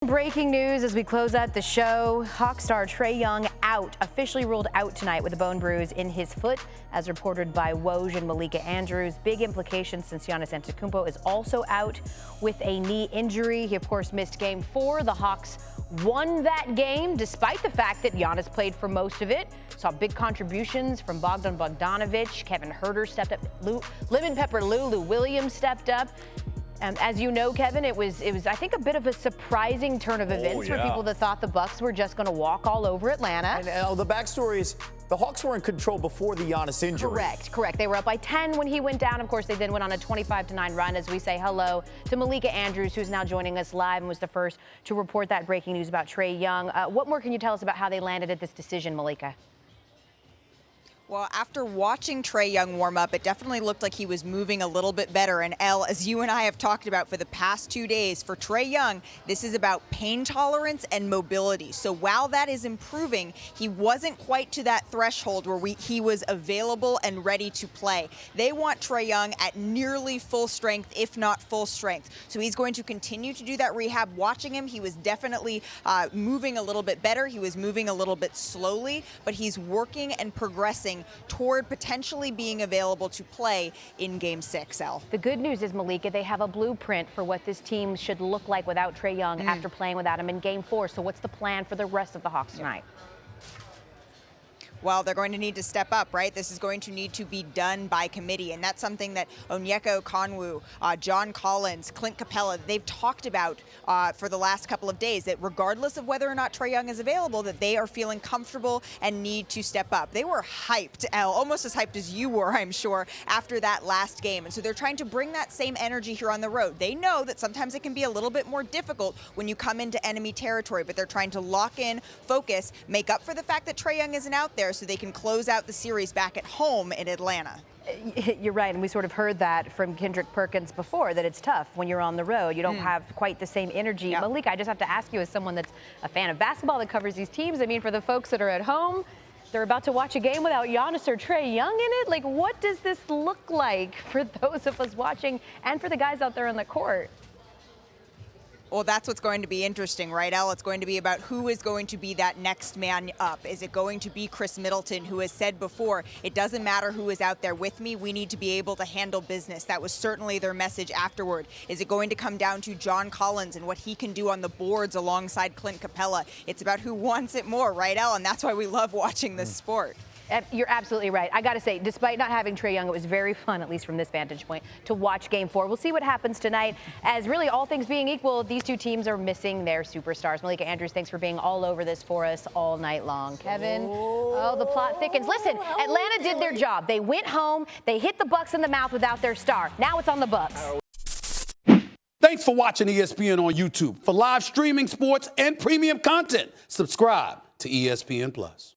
Breaking news as we close out the show. Hawk star Trae Young officially ruled out tonight with a bone bruise in his foot, as reported by Woj and Malika Andrews. Big implications since Giannis Antetokounmpo is also out with a knee injury. He, of course, missed Game 4. The Hawks won that game despite the fact that Giannis played for most of it. Saw big contributions from Bogdan Bogdanovic. Kevin Huerter stepped up. Lemon Pepper Lou Williams stepped up. As you know, Kevin, it was I think a bit of a surprising turn of events for people that thought the Bucks were just going to walk all over Atlanta. And the backstory is the Hawks were in control before the Giannis injury. Correct. They were up by 10 when he went down. Of course, they then went on a 25-9 run. As we say hello to Malika Andrews, who's now joining us live and was the first to report that breaking news about Trae Young. What more can you tell us about how they landed at this decision, Malika? Well, after watching Trae Young warm up, it definitely looked like he was moving a little bit better. And Elle, as you and I have talked about for the past 2 days, for Trae Young, this is about pain tolerance and mobility. So while that is improving, he wasn't quite to that threshold where he was available and ready to play. They want Trae Young at nearly full strength, if not full strength. So he's going to continue to do that rehab. Watching him, he was definitely moving a little bit better. He was moving a little bit slowly, but he's working and progressing toward potentially being available to play in Game 6, Elle. The good news is, Malika, they have a blueprint for what this team should look like without Trae Young after playing without him in Game 4. So what's the plan for the rest of the Hawks tonight? Well, they're going to need to step up, right? This is going to need to be done by committee, and that's something that Onyeka Okongwu, John Collins, Clint Capella, they've talked about for the last couple of days, that regardless of whether or not Trae Young is available, that they are feeling comfortable and need to step up. They were hyped, almost as hyped as you were, I'm sure, after that last game, and so they're trying to bring that same energy here on the road. They know that sometimes it can be a little bit more difficult when you come into enemy territory, but they're trying to lock in, focus, make up for the fact that Trae Young isn't out there, so they can close out the series back at home in Atlanta. You're right, and we sort of heard that from Kendrick Perkins before, that it's tough when you're on the road. You don't have quite the same energy. Yep. Malika, I just have to ask you, as someone that's a fan of basketball that covers these teams, I mean, for the folks that are at home, they're about to watch a game without Giannis or Trae Young in it. Like, what does this look like for those of us watching and for the guys out there on the court? Well, that's what's going to be interesting, right, Elle? It's going to be about who is going to be that next man up. Is it going to be Chris Middleton, who has said before, it doesn't matter who is out there with me, we need to be able to handle business. That was certainly their message afterward. Is it going to come down to John Collins and what he can do on the boards alongside Clint Capella? It's about who wants it more, right, Elle? And that's why we love watching this sport. You're absolutely right. I got to say, despite not having Trae Young, it was very fun, at least from this vantage point, to watch Game 4. We'll see what happens tonight, as really all things being equal, these two teams are missing their superstars. Malika Andrews, thanks for being all over this for us all night long. Kevin, the plot thickens. Listen, Atlanta did their job. They went home. They hit the Bucks in the mouth without their star. Now it's on the Bucks. Thanks for watching ESPN on YouTube. For live streaming, sports, and premium content, subscribe to ESPN+.